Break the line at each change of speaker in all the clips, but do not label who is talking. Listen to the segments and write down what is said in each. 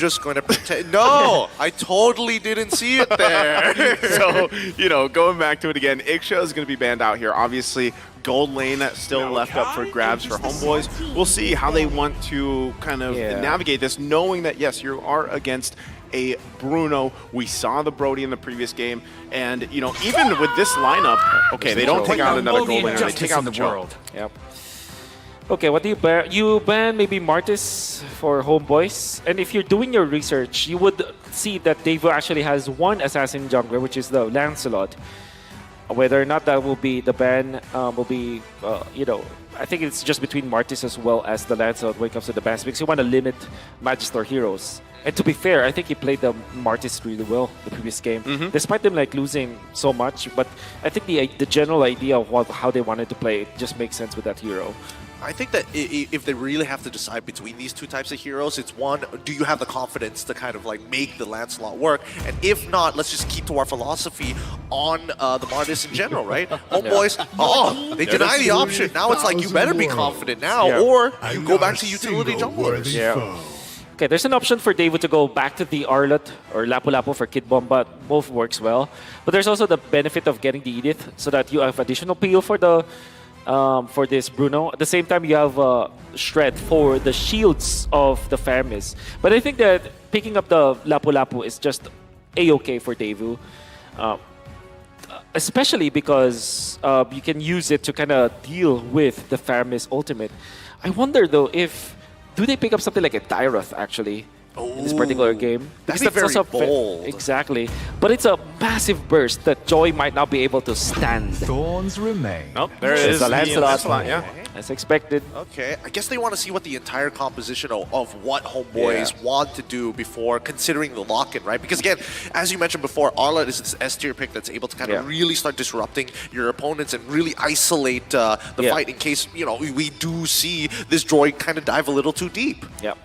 just going to pretend. No, I totally didn't see it there.
So, you know, going back to it again, Ixia is going to be banned out here. Obviously, gold lane still left up for grabs for Homeboys. We'll see how they want to kind of navigate this, knowing that, yes, you are against a Bruno. We saw the Brody in the previous game, and, you know, even with this lineup, okay, they don't take out another gold laner, they take out the world.
Yep. Okay, what do you ban? You ban maybe Martis for Homeboys, and if you're doing your research, you would see that Devu actually has one assassin jungler, which is the Lancelot. Whether or not that will be the ban, will be, you know, I think it's just between Martis as well as the Lancelot when it comes to the bans, because you want to limit Magister heroes. And to be fair, I think he played the Martis really well the previous game, despite them like losing so much. But I think the general idea of how they wanted to play it just makes sense with that hero.
I think that if they really have to decide between these two types of heroes, it's one, do you have the confidence to kind of like make the Lancelot work? And if not, let's just keep to our philosophy on the Martis in general, right? Homeboys, they deny the option. Now it's like, you better be confident now, or you go back to utility junglers.
Yeah. Okay, there's an option for Devu to go back to the Arlot or Lapu-Lapu for Kid Bomba. Both works well. But there's also the benefit of getting the Edith so that you have additional PO for the for this Bruno. At the same time, you have Shred for the shields of the Faramis. But I think that picking up the Lapu-Lapu is just A-okay for Devu. Especially because you can use it to kind of deal with the Faramis ultimate. I wonder though if... Do they pick up something like a Tyroth actually in this particular game?
That'd be very bold.
Exactly. But it's a massive burst that Joy might not be able to stand.
Thorns remain.
Oh, there is
the Lancelot.
Yeah.
As expected.
Okay, I guess they want to see what the entire composition of what Homeboys want to do before considering the lock-in, right? Because again, as you mentioned before, Arlott is this S-tier pick that's able to kind of really start disrupting your opponents and really isolate the fight in case, you know, we do see this droid kind of dive a little too deep.
Yep.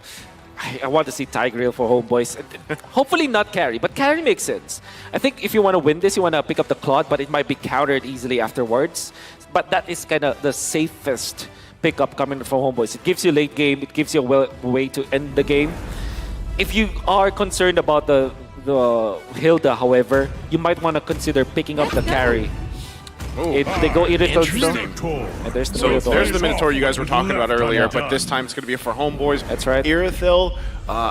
I want to see Tigreal for Homeboys. Hopefully not carry, but carry makes sense. I think if you want to win this, you want to pick up the Claude, but it might be countered easily afterwards. But that is kind of the safest pickup coming from Homeboys. It gives you late game, it gives you a way to end the game. If you are concerned about the Hilda, however, you might want to consider picking up the carry. If they go Irithel, and there's
the Minotaur you guys were talking about earlier, but this time it's going to be for Homeboys.
That's right.
Irithel,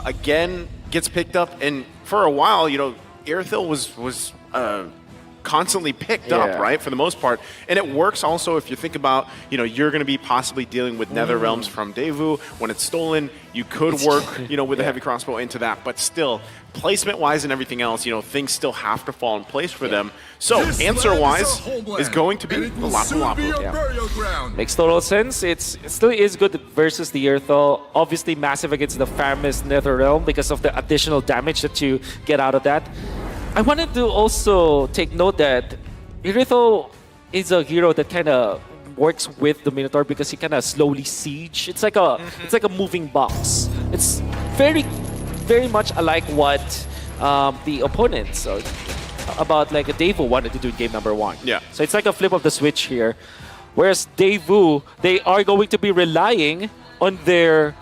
again, gets picked up, and for a while, you know, Irithel was constantly picked up, right, for the most part. And it works also if you think about, you know, you're going to be possibly dealing with Nether Realms from Devu. When it's stolen, you could work, you know, with a heavy crossbow into that. But still, placement-wise and everything else, you know, things still have to fall in place for them. So, answer-wise is going to be the Lapu-Lapu.
Makes total sense. It still is good versus the Irithel. Obviously massive against the Faramis Nether Realm because of the additional damage that you get out of that. I wanted to also take note that Irithel is a hero that kind of works with the Minotaur because he kind of slowly siege. It's like a moving box. It's very much alike what the opponents about like a Devu wanted to do in game number 1.
Yeah.
So it's like a flip of the switch here. Whereas Devu, they are going to be relying on their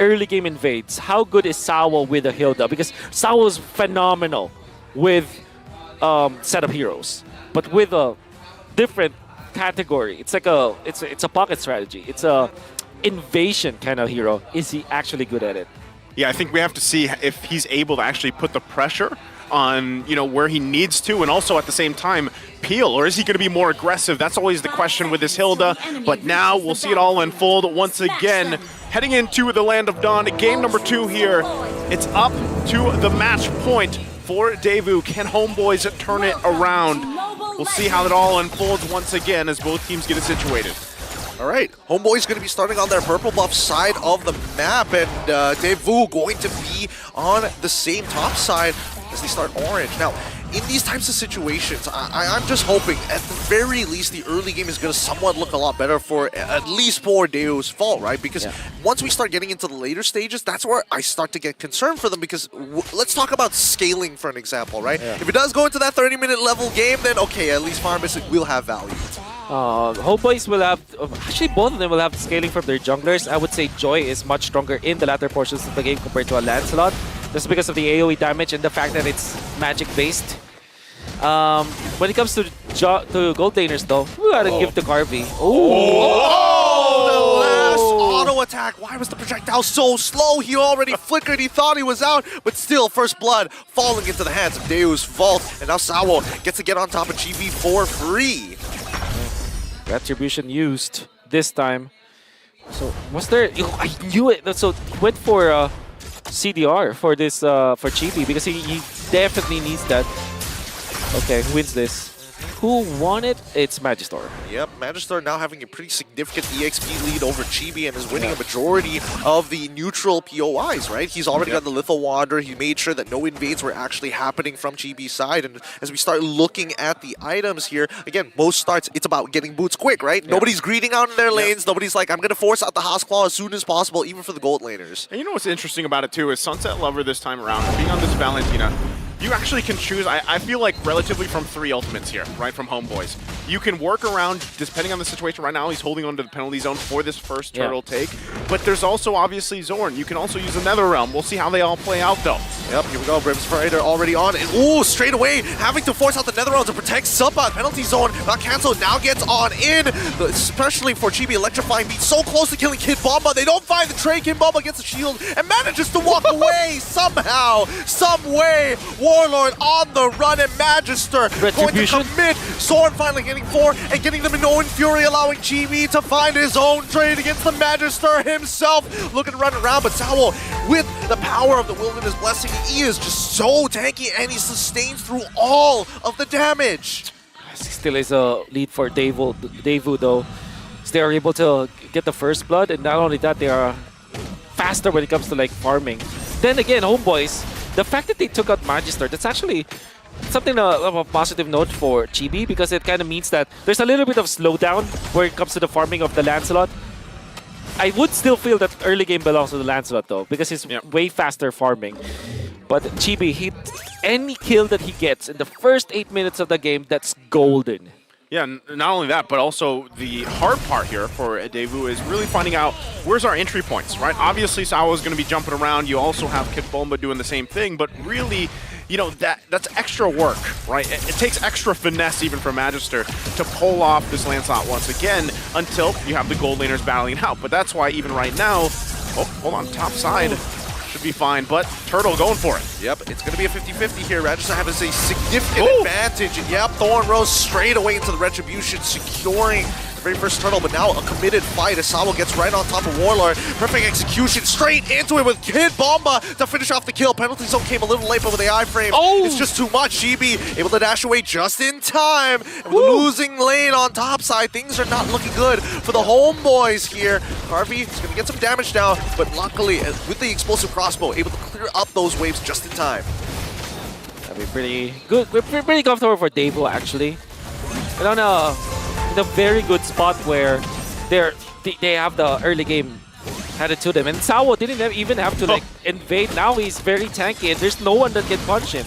early game invades. How good is Sawa with a Hilda? Because Sawa is phenomenal with setup heroes, but with a different category. It's like it's a pocket strategy. It's a invasion kind of hero. Is he actually good at it?
Yeah, I think we have to see if he's able to actually put the pressure on, you know, where he needs to, and also at the same time peel, or is he going to be more aggressive? That's always the question with this Hilda. But now we'll see it all unfold once again. Heading into the Land of Dawn, game number 2 here. It's up to the match point for Devu. Can Homeboys turn it around? We'll see how it all unfolds once again as both teams get it situated.
All right, Homeboy's going to be starting on their purple buff side of the map, and Devu going to be on the same top side as they start orange. Now, in these types of situations, I'm just hoping, at the very least, the early game is going to somewhat look a lot better for at least for Devu's fault, right? Because once we start getting into the later stages, that's where I start to get concerned for them, because let's talk about scaling for an example, right? If it does go into that 30-minute level game, then okay, at least Farmist will have value.
Homeboys will have, actually both of them will have scaling from their junglers. I would say Joy is much stronger in the latter portions of the game compared to a Lancelot. Just because of the AoE damage and the fact that it's magic-based. When it comes to gold laners, though, we gotta give to Carvey.
Oh, the last auto attack. Why was the projectile so slow? He already flickered. He thought he was out, but still, first blood falling into the hands of Deu's Vault. And now Sawo gets to get on top of GB for free.
Retribution used this time. So was there? I knew it. So he went for CDR for this for Chibi because he definitely needs that. Okay, who wins this? Who won it? It's Magister.
Yep, Magister now having a pretty significant EXP lead over Chibi and is winning a majority of the neutral POIs, right? He's already got the Lethal Wander. He made sure that no invades were actually happening from Chibi's side. And as we start looking at the items here, again, most starts, it's about getting boots quick, right? Nobody's greeting out in their lanes. Nobody's like, I'm going to force out the House Claw as soon as possible, even for the gold laners.
And you know what's interesting about it, too, is Sunset Lover this time around, being on this Valentina, you actually can choose, I feel like, relatively from 3 ultimates here, right, from Homeboys. You can work around, depending on the situation. Right now, he's holding on to the penalty zone for this first turtle take. But there's also, obviously, Zorn. You can also use another realm. We'll see how they all play out, though.
Yep, here we go. Brim's Fighter already on. And ooh, straight away, having to force out the Nether Realm to protect Subbot. Penalty zone not canceled, now gets on in. Especially for Chibi, electrifying beat so close to killing Kid Bomba. They don't find the tray. Kid Bomba gets the shield and manages to walk away somehow, some way. Warlord on the run and Magister going to commit. Zorn finally getting 4 and getting them in Owen Fury, allowing Chibi to find his own trade against the Magister himself. Looking to run around, but Sawo, with the power of the Wilderness Blessing, he is just so tanky and he sustains through all of the damage.
Still is a lead for Devu though. So they are able to get the first blood, and not only that, they are faster when it comes to like farming. Then again, Homeboys, the fact that they took out Magister, that's actually something of a positive note for Chibi, because it kind of means that there's a little bit of slowdown when it comes to the farming of the Lancelot. I would still feel that early game belongs to the Lancelot though, because he's way faster farming. But Chibi, any kill that he gets in the first 8 minutes of the game, that's golden.
Yeah, not only that, but also the hard part here for Devu is really finding out where's our entry points, right? Obviously, Sawo's going to be jumping around. You also have Kid Bomba doing the same thing, but really, you know, that's extra work, right? It takes extra finesse even for Magister to pull off this Lancelot once again until you have the gold laners battling out. But that's why even right now, oh, hold on, top side. Should be fine, but Turtle going for it.
Yep, it's going to be a 50-50 here. Magister has a significant advantage. And yep, Thorn Rose straight away into the Retribution, securing the very first Turtle, but now a committed fight as Sawo gets right on top of Warlord. Perfect execution, straight into it with Kid Bomba to finish off the kill. Penalty zone came a little late, but with the iframe, it's just too much. Chibi able to dash away just in time. And with the losing lane on top side, things are not looking good for the Homeboys here. Carvey is going to get some damage down, but luckily, with the explosive crossbow, able to clear up those waves just in time.
That'd be pretty good. We're pretty comfortable for Devu actually. And on in a very good spot where they have the early game headed to them. And Sawo didn't even have to like invade. Now he's very tanky and there's no one that can punch him.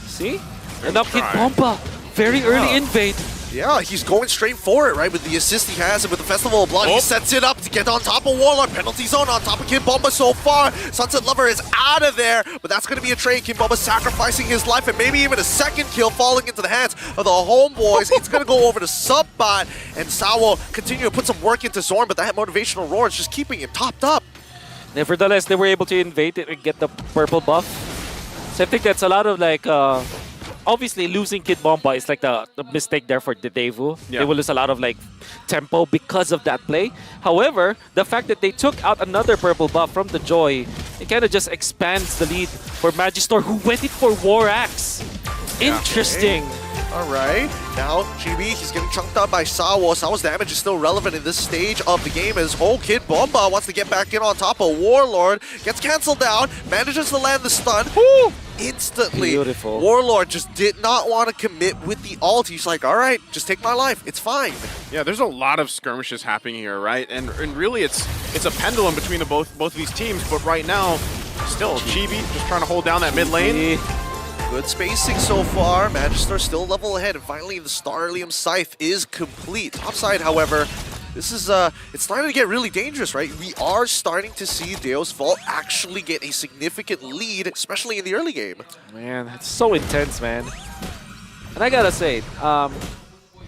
See? And now Kid Bomba, very early invade.
Yeah, he's going straight for it, right? With the assist he has and with the Festival of Blood, he sets it up to get on top of Warlord. Penalty zone on top of Kid Bomba so far. Sunset Lover is out of there, but that's going to be a trade. Kid Bomba sacrificing his life and maybe even a second kill falling into the hands of the Homeboys. It's going to go over to Subbot, and Sawo continue to put some work into Zorn, but that motivational roar is just keeping him topped up.
Nevertheless, they were able to invade it and get the purple buff. So I think that's a lot of like... obviously, losing Kid Bomba is like the mistake there for the Devu. Yeah. They will lose a lot of like tempo because of that play. However, the fact that they took out another purple buff from the Joy, it kind of just expands the lead for Magister, who went it for War Axe. Interesting.
Okay. All right, now Chibi, he's getting chunked out by Sawo. Sawo's damage is still relevant in this stage of the game as Kid Bomba wants to get back in on top of Warlord. Gets canceled out, manages to land the stun. Instantly.
Beautiful.
Warlord just did not want to commit with the ult. He's like, all right, just take my life. It's fine.
Yeah, there's a lot of skirmishes happening here, right? And really, it's a pendulum between the both of these teams. But right now, still Chibi just trying to hold down that mid lane.
Good spacing so far. Magister still level ahead, and finally the Starlium Scythe is complete. Topside, however, this is it's starting to get really dangerous, right? We are starting to see Deo's Vault actually get a significant lead, especially in the early game.
Man, it's so intense, man. And I gotta say,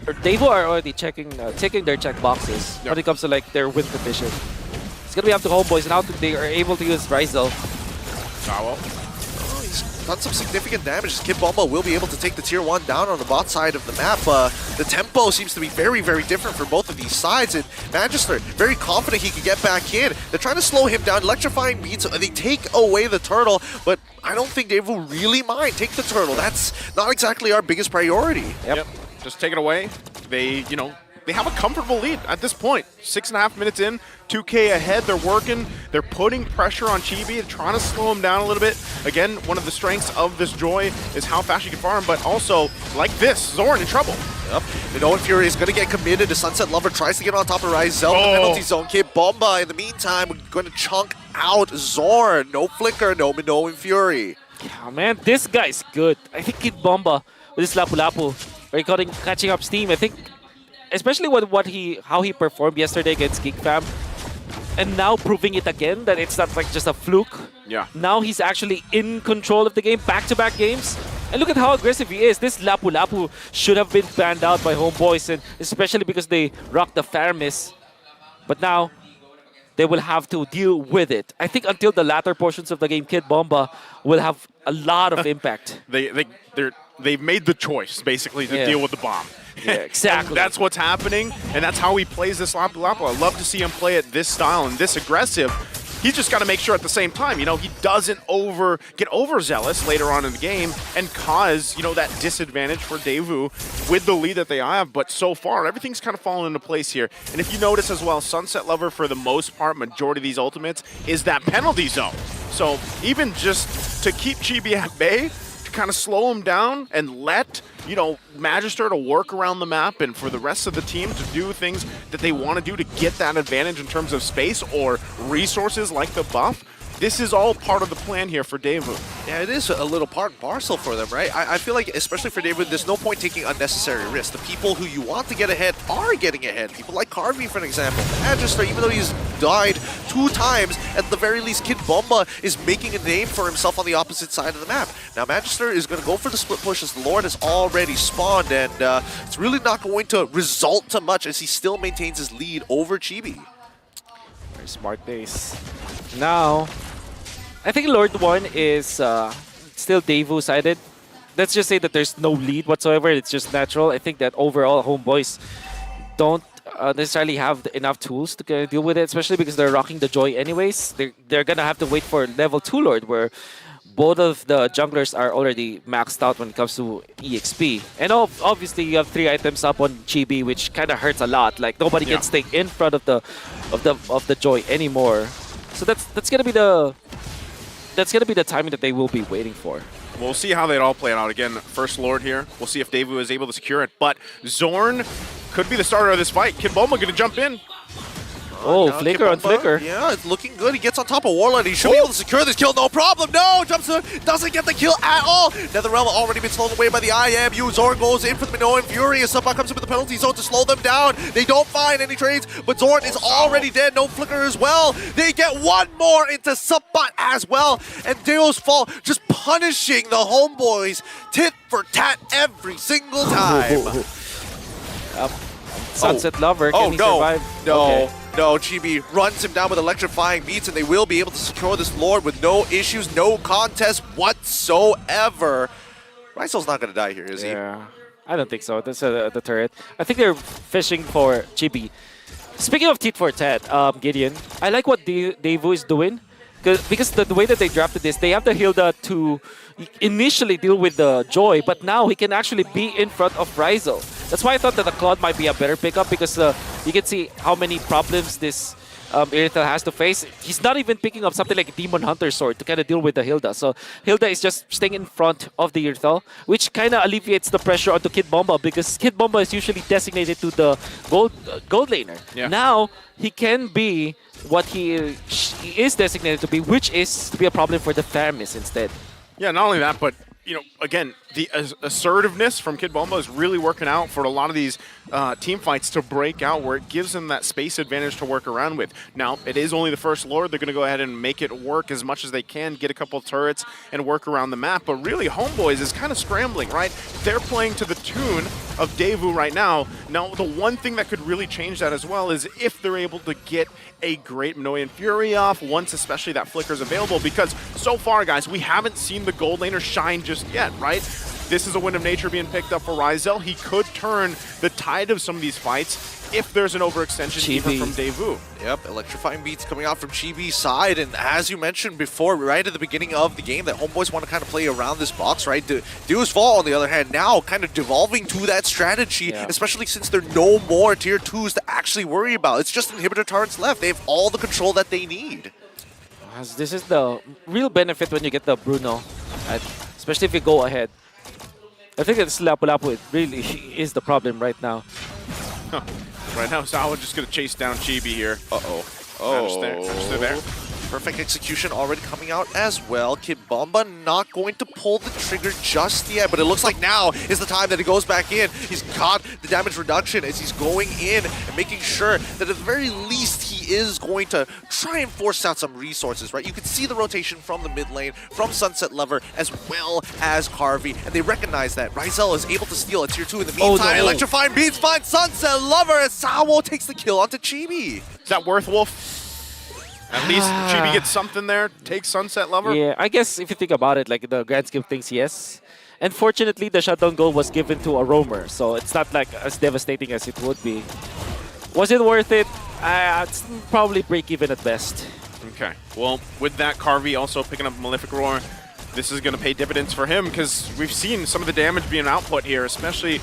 Devu are already checking their check boxes when it comes to like their win condition. It's gonna be up to Homeboys and how they are able to use Ryzel.
Oh, he's done some significant damage. Kid Bomba will be able to take the tier 1 down on the bot side of the map. The tempo seems to be very, very different for both of these sides. And Magister, very confident he could get back in. They're trying to slow him down. Electrifying beats, they take away the turtle, but I don't think Devu really mind. Take the turtle. That's not exactly our biggest priority.
Yep. Just take it away. They, they have a comfortable lead at this point. 6.5 minutes in, 2K ahead. They're working. They're putting pressure on Chibi and trying to slow him down a little bit. Again, one of the strengths of this Joy is how fast you can farm, but also, like this, Zorn in trouble.
Yep. Minoan Fury is going to get committed. The Sunset Lover tries to get on top of Ryzel. The penalty zone. Kid Bomba, in the meantime, going to chunk out Zorn. No Flicker, no Minoan Fury.
Oh, man, this guy's good. I think Kid Bomba with his Lapu Lapu, catching up steam. I think, especially with how he performed yesterday against Geek Fam, and now proving it again that it's not like just a fluke.
Yeah.
Now he's actually in control of the game, back-to-back games. And look at how aggressive he is. This Lapu Lapu should have been banned out by Homeboys, and especially because they rocked the Fairmiss. But now, they will have to deal with it. I think until the latter portions of the game, Kid Bomba will have a lot of impact.
They've made the choice, basically, to deal with the bomb.
Yeah, exactly.
And that's what's happening, and that's how he plays this Lapu Lapu. I love to see him play it this style and this aggressive. He's just got to make sure at the same time, he doesn't get overzealous later on in the game and cause, that disadvantage for Devu with the lead that they have. But so far, everything's kind of fallen into place here. And if you notice as well, Sunset Lover, for the most part, majority of these ultimates, is that penalty zone. So even just to keep Chibi at bay, to kind of slow him down and let Magister to work around the map and for the rest of the team to do things that they want to do to get that advantage in terms of space or resources like the buff. This is all part of the plan here for Devu.
Yeah, it is a little part and parcel for them, right? I feel like, especially for Devu, there's no point taking unnecessary risks. The people who you want to get ahead are getting ahead. People like Carvey, for an example. Magister, even though he's died 2 times, at the very least, Kid Bomba is making a name for himself on the opposite side of the map. Now, Magister is going to go for the split push as the Lord has already spawned, and it's really not going to result to much as he still maintains his lead over Chibi.
Very smart base. Now, I think Lord 1 is still Devu-sided. Let's just say that there's no lead whatsoever. It's just natural. I think that overall, Homeboys don't necessarily have enough tools to deal with it, especially because they're rocking the Joy anyways. They're going to have to wait for level 2 Lord, where both of the junglers are already maxed out when it comes to EXP. And obviously, you have 3 items up on Chibi, which kind of hurts a lot. Like, nobody can stay in front of the Joy anymore. So that's gonna be the timing that they will be waiting for.
We'll see how they all play out. Again, first Lord here. We'll see if Devu is able to secure it. But Zorn could be the starter of this fight. Kid Bomba going to jump in.
Oh, Flicker on Flicker.
Yeah, it's looking good. He gets on top of Warlord. He should be able to secure this kill, no problem. No, jumps in, doesn't get the kill at all. NetherRealm already been slowed away by the IMU. Zorn goes in for the Minoan Fury. As Subba comes in with the penalty zone to slow them down. They don't find any trades, but Zorn is already dead. No Flicker as well. They get one more into Subba as well. And Deo's Fall just punishing the Homeboys tit for tat every single time.
Sunset Lover, can he survive?
No.
Okay.
No, Chibi runs him down with electrifying beats, and they will be able to secure this Lord with no issues, no contest whatsoever. Ryzel's not going to die here, is he?
Yeah, I don't think so. That's the turret. I think they're fishing for Chibi. Speaking of tit for tat, Gideon, I like what Devu is doing. Because the way that they drafted this, they have the Hilda to initially deal with the Joy, but now he can actually be in front of Ryzel. That's why I thought that the Claude might be a better pickup, because you can see how many problems this Irithel has to face. He's not even picking up something like Demon Hunter Sword to kind of deal with the Hilda. So Hilda is just staying in front of the Irithel, which kind of alleviates the pressure onto Kid Bomba, because Kid Bomba is usually designated to the gold laner. Yeah. Now, he can be what he is designated to be, which is to be a problem for the Fairmiss instead.
Yeah, not only that, but you know, again, the assertiveness from Kid Bomba is really working out for a lot of these team fights to break out where it gives them that space advantage to work around with. Now, it is only the first Lord. They're going to go ahead and make it work as much as they can, get a couple of turrets, and work around the map. But really, Homeboys is kind of scrambling, right? They're playing to the tune of Devu right now. Now, the one thing that could really change that as well is if they're able to get a great Minoan Fury off, once especially that Flicker is available, because so far, guys, we haven't seen the gold laner shine just yet, right? This is a Wind of Nature being picked up for Ryzel. He could turn the tide of some of these fights if there's an overextension even from Devu.
Yep, electrifying beats coming out from Chibi's side, and as you mentioned before, right at the beginning of the game, that Homeboys want to kind of play around this box, right? Devu's Fall, on the other hand, now kind of devolving to that strategy, especially since there are no more tier 2s to actually worry about. It's just inhibitor turrets left. They have all the control that they need.
This is the real benefit when you get the Bruno, especially if you go ahead. I think it's Lapu-Lapu really is the problem right now.
Right now, Sawa just going to chase down Chibi here.
Uh-oh.
Managed there.
Perfect execution already coming out as well. Kid Bomba not going to pull the trigger just yet, but it looks like now is the time that he goes back in. He's got the damage reduction as he's going in and making sure that at the very least he is going to try and force out some resources, right? You can see the rotation from the mid lane, from Sunset Lover, as well as Carvey, and they recognize that Ryzel is able to steal a tier 2 in the meantime. Electrifying beats finds Sunset Lover as Sawo takes the kill onto Chibi.
Is that worth Wolf? At least Chibi gets something there, takes Sunset Lover.
Yeah, I guess if you think about it, like the grand scheme of things, yes. Unfortunately, the shutdown goal was given to a roamer, so it's not like as devastating as it would be. Was it worth it? It's probably break even at best.
Okay, well, with that, Carvey also picking up Malefic Roar. This is going to pay dividends for him because we've seen some of the damage being output here, especially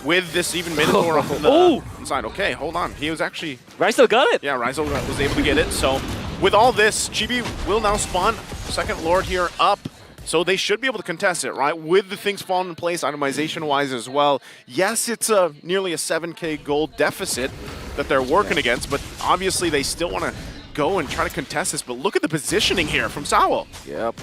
with this even Minotaur on the inside. Okay, hold on. He was actually...
Ryzel got it!
Yeah, Ryzel was able to get it. So with all this, Chibi will now spawn second Lord here up. So they should be able to contest it, right? With the things falling in place, itemization-wise as well. Yes, it's nearly a 7K gold deficit that they're working against, but obviously they still want to go and try to contest this. But look at the positioning here from Sawo.
Yep.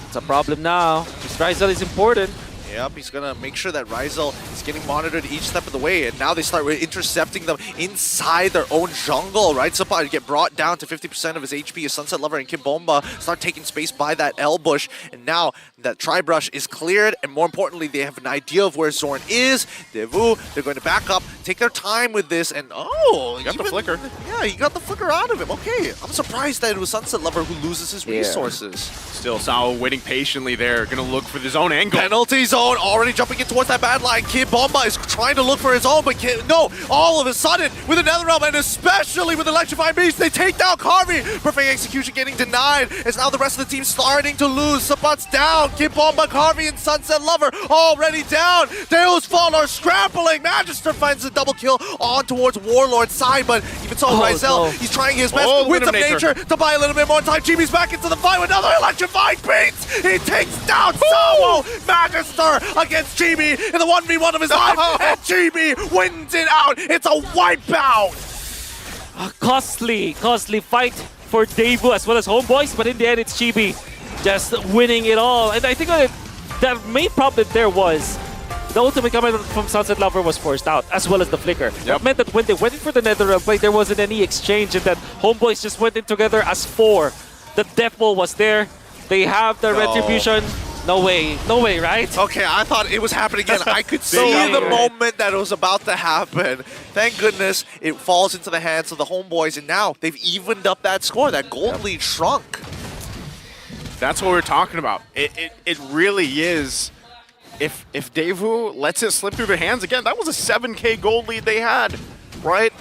It's a problem now. This Ryzel is important.
Yep, he's going to make sure that Ryzel is getting monitored each step of the way, and now they start intercepting them inside their own jungle, right? Supply get brought down to 50% of his HP as Sunset Lover and Kid Bomba start taking space by that L-Bush, and now that Tri-Brush is cleared, and more importantly, they have an idea of where Zorn is. Devu, they're going to back up, take their time with this, and
he got the flicker.
Yeah, he got the flicker out of him. Okay, I'm surprised that it was Sunset Lover who loses his resources.
Still, Sawo waiting patiently there, going to look for his own angle.
Penalty zone already jumping in towards that bad line. Kid Bomba is trying to look for his own, but no, all of a sudden, with another realm, and especially with Electrifying Beast, they take down Carvey. Perfect execution getting denied, as now the rest of the team starting to lose. Sabat's down. Kid Bomba, Carvey, and Sunset Lover already down. Deus Fall are scrambling. Magister finds a double kill on towards Warlord's side, but even so, Ryzel, he's trying his best with some nature to buy a little bit more time. Chibi's back into the fight with another Electrifying Beast. He takes down Sawo. Magister against Chibi in the 1v1 of his life, and Chibi wins it out. It's a wipeout.
A costly fight for Devu as well as Homeboys, but in the end, it's Chibi just winning it all. And I think the main problem there was the ultimate command from Sunset Lover was forced out, as well as the flicker. That meant that when they went in for the Netherrealm play, there wasn't any exchange, and that Homeboys just went in together as 4. The Death Ball was there. They have the Retribution. No way, right?
Okay, I thought it was happening again. I could see the moment that it was about to happen. Thank goodness it falls into the hands of the Homeboys, and now they've evened up that score. That gold lead shrunk.
That's what we're talking about. It really is. If Devu lets it slip through their hands again, that was a 7K gold lead they had, right?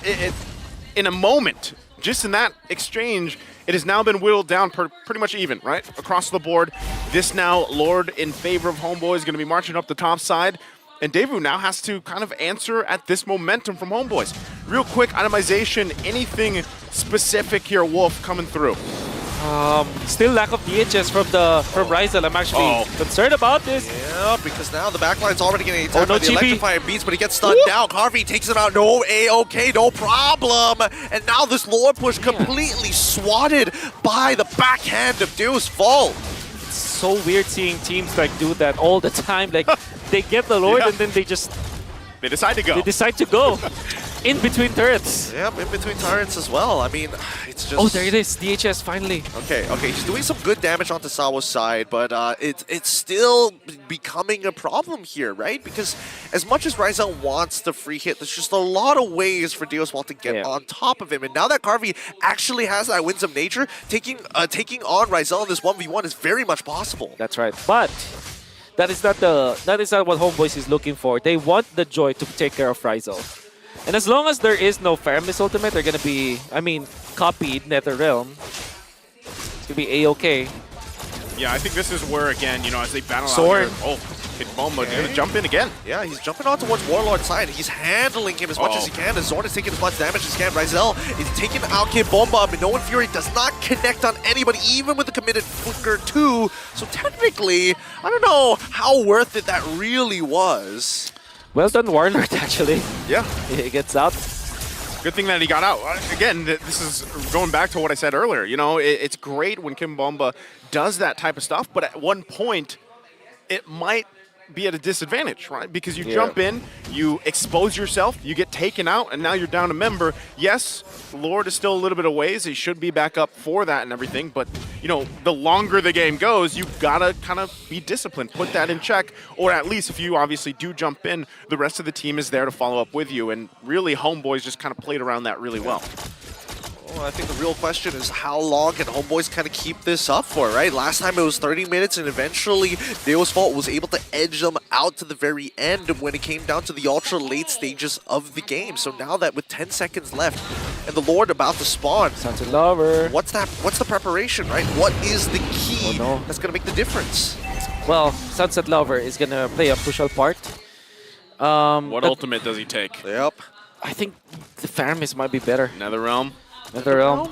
In a moment, just in that exchange, it has now been whittled down pretty much even, right? Across the board. This now, Lord in favor of Homeboys, going to be marching up the top side. And Devu now has to kind of answer at this momentum from Homeboys. Real quick, itemization, anything specific here, Wolf, coming through?
Still lack of DHS from Ryzel. I'm actually concerned about this.
Yeah, because now the backline's already getting attacked by the Electrifying Beats, but he gets stunned down. Carvey takes him out. No A-OK, no problem. And now this Lord push completely swatted by the backhand of Deus Fall.
so weird seeing teams like do that all the time. Like they get the Lord
Yeah.
and then they just
They decide to go.
they decide to go in between turrets.
Yep, in between turrets as well. I mean, it's just...
Oh, there it is. DHS finally.
Okay, he's doing some good damage onto Sawo's side, but it's still becoming a problem here, right? Because as much as Ryzel wants the free hit, there's just a lot of ways for Deoswald to get on top of him. And now that Carvey actually has that Winds of Nature, taking on Ryzel in this 1v1 is very much possible.
That's right. But that is not what Homeboys is looking for. They want the Joy to take care of Ryzel. And as long as there is no Faramis ultimate, they're gonna be, I mean, copied NetherRealm. It's gonna be A-okay.
Yeah, I think this is where, again, you know, as they battle
Sword.
out here, Kid Bomba gonna jump in again.
Yeah, he's jumping on towards Warlord's side. He's handling him as much as he can. As Zorn is taking as much damage as he can. Ryzel is taking out Kid Bomba, but no one Fury does not connect on anybody, even with the committed Flicker 2. So technically, I don't know how worth it that really was.
Well done, Warlord, actually.
Yeah.
He gets out.
Good thing that he got out. Again, this is going back to what I said earlier. You know, it's great when Kim Bomba does that type of stuff, but at one point, it might be at a disadvantage, right? Because you jump in, you expose yourself, you get taken out, and now you're down a member. Yes, Lord is still a little bit of ways. He should be back up for that and everything, but, you know, the longer the game goes, you've got to kind of be disciplined, put that in check, or at least if you obviously do jump in, the rest of the team is there to follow up with you, and really, Homeboys just kind of played around that really well.
Well, I think the real question is how long can Homeboys kind of keep this up for, right? Last time it was 30 minutes, and eventually Deoswald was able to edge them out to the very end when it came down to the ultra late stages of the game. So now that with 10 seconds left and the Lord about to spawn,
Sunset Lover.
what's the preparation, right? What is the key that's going to make the difference?
Well, Sunset Lover is going to play a crucial part.
What ultimate does he take?
Yep.
I think the Faramis might be better.
NetherRealm?
NetherRealm.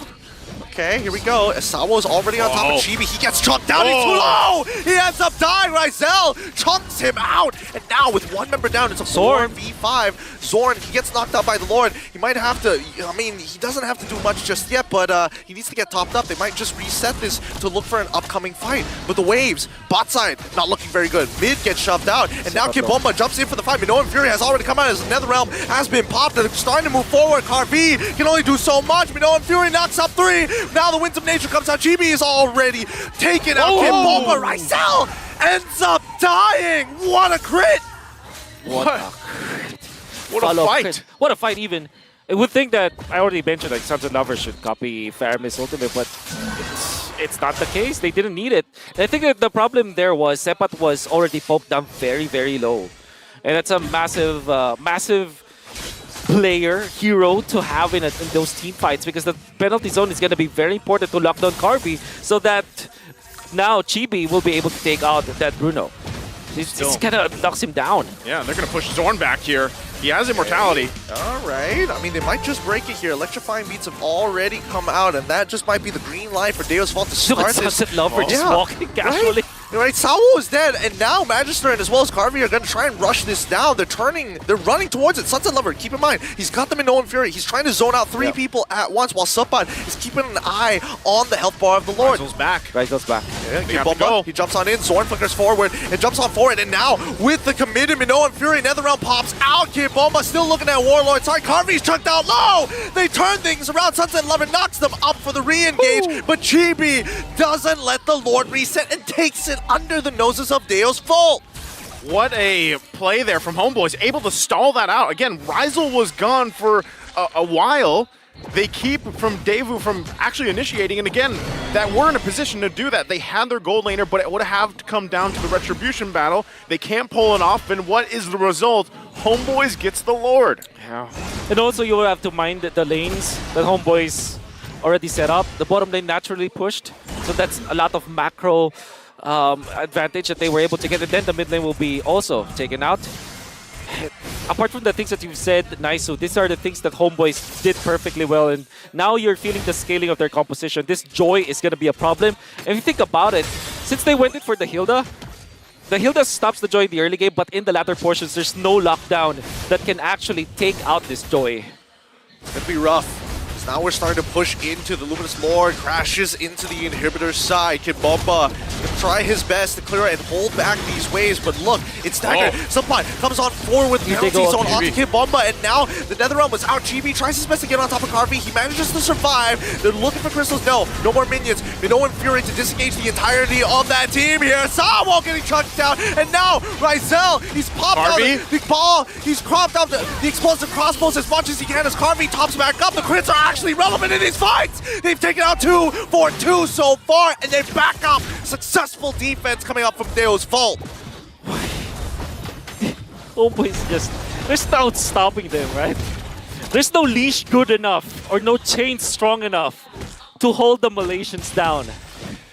Okay, here we go. Sawo's already on top of Chibi. He gets chunked down. He's too low. He ends up dying. Ryzel chunks him out. And now with one member down, it's a
Zorn.
4v5. Zorn, he gets knocked out by the Lord. He might have to, I mean, he doesn't have to do much just yet, but he needs to get topped up. They might just reset this to look for an upcoming fight. But the waves, bot side, not looking very good. Mid gets shoved out. And now Kid Bomba jumps in for the fight. Minoan Fury has already come out as NetherRealm has been popped. They're starting to move forward. Carvey can only do so much. Minoan Fury knocks up 3. Now the Winds of Nature comes out. Chibi is already taken out. Kid Bomba. Ryzel ends up dying. What a crit.
What a
Follow
fight!
crit. What a fight even. I would think that, I already mentioned like Sunset Lover should copy Faramis ultimate, but it's not the case. They didn't need it. And I think that the problem there was Sepat was already poked down very, very low. And that's a massive, massive player, hero to have in those team fights, because the penalty zone is going to be very important to lock down Carby so that now Chibi will be able to take out that Bruno. This kind of knocks him down.
Yeah, they're going to push Zorn back here. He has immortality.
All right. I mean, they might just break it here. Electrifying beats have already come out, and that just might be the green light for Deoswald to
Look
start
at
this.
Sunset Lover just walking casually.
Right, Sawo is dead, and now Magister and as well as Carvey are going to try and rush this down. They're running towards it. Sunset Lover, keep in mind, he's got them in Minoan Fury. He's trying to zone out 3 people at once, while Subpod is keeping an eye on the health bar of the Lord.
Ryzel's back.
Ryzel's back.
Yeah,
They have to go.
He jumps on in, Zorn flickers forward, and jumps on forward, and now with the committed Minoan Fury, NetherRealm pops out. Kid Bomba still looking at Warlord. Sorry, Carvey's chunked out low. They turn things around. Sunset Lover knocks them up for the re-engage, but Chibi doesn't let the Lord reset and takes it under the noses of Deoswald.
What a play there from Homeboys, able to stall that out. Again, Ryzel was gone for a while. They keep from Devu from actually initiating, and again, that we're in a position to do that. They had their gold laner, but it would have to come down to the Retribution battle. They can't pull it off, and what is the result? Homeboys gets the Lord.
Yeah. And also you will have to mind the lanes that Homeboys already set up. The bottom lane naturally pushed, so that's a lot of macro advantage that they were able to get, and then the mid lane will be also taken out. Apart from the things that you've said, Naisu, these are the things that Homeboys did perfectly well, and now you're feeling the scaling of their composition. This Joy is going to be a problem. And if you think about it, since they went in for the Hilda stops the Joy in the early game, but in the latter portions, there's no lockdown that can actually take out this Joy.
It'd be rough. As now we're starting to push into the Luminous Lord, crashes into the inhibitor side. Kid Bomba gonna try his best to clear and hold back these waves, but look, it's Dagger. Supply comes on forward with penalty zone onto Kid Bomba, and now the Netherrealm was out. Chibi tries his best to get on top of Carvey. He manages to survive. They're looking for crystals. No more minions. No Fury to disengage the entirety of that team here. Sawa getting chucked down, and now Ryzel, he's popped out the ball. He's cropped out the explosive crossbows as much as he can as Carvey tops back up. The crits are actually relevant in these fights. They've taken out 2 for 2 so far, and they back up. Successful defense coming up from Deo's Vault.
Homeboys just, there's no stopping them, right? There's no leash good enough or no chain strong enough to hold the Malaysians down.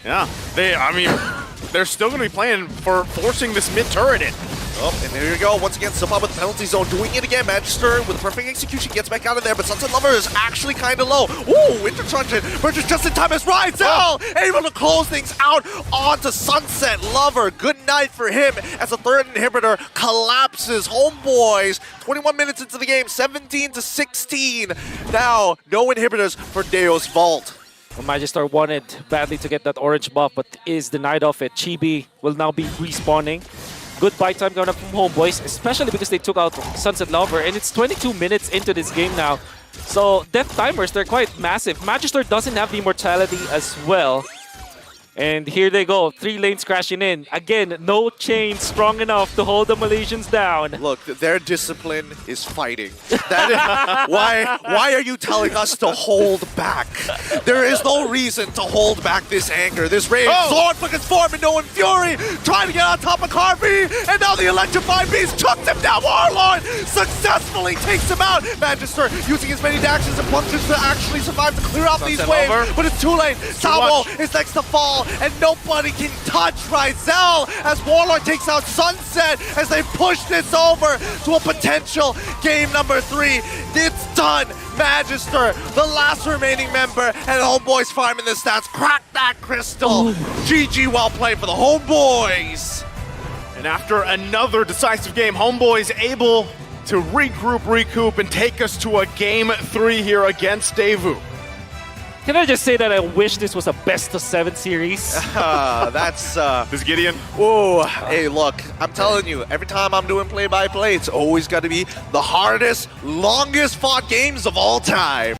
Yeah, they're still going to be playing for forcing this mid turret in.
Oh, and there you go. Once again, Supply with the penalty zone, doing it again. Magister with perfect execution gets back out of there, but Sunset Lover is actually kind of low. Ooh, Intertruncheon purchased just in time as Ryzel able to close things out onto Sunset Lover. Good night for him as the third inhibitor collapses. Homeboys, 21 minutes into the game, 17-16. Now, no inhibitors for Deo's Vault.
Magister wanted badly to get that orange buff, but is denied of it. Chibi will now be respawning. Good buy time going up from Homeboys, especially because they took out Sunset Lover, and it's 22 minutes into this game now. So death timers, they're quite massive. Magister doesn't have the immortality as well. And here they go, 3 lanes crashing in. Again, no chain strong enough to hold the Malaysians down.
Look, their discipline is fighting. That is, why are you telling us to hold back? There is no reason to hold back this anger, this rage. Zord took his form and Nolan Fury trying to get on top of Carvey, and now the Electrified Beast chucks him down. Warlord successfully takes him out. Magister using as many dashes and punches to actually survive to clear out these waves, but it's too late. Sawo is next to fall, and nobody can touch Ryzel as Warlord takes out Sunset as they push this over to a potential game number 3. It's done. Magister, the last remaining member, and Homeboys farming the stats. Crack that crystal. GG, well played for the Homeboys.
And after another decisive game, Homeboys able to regroup, recoup, and take us to a game 3 here against Devu.
Can I just say that I wish this was a best-of-7 series?
That's
This Gideon.
oh, hey, look, I'm telling you, every time I'm doing play-by-play, it's always got to be the hardest, longest fought games of all time.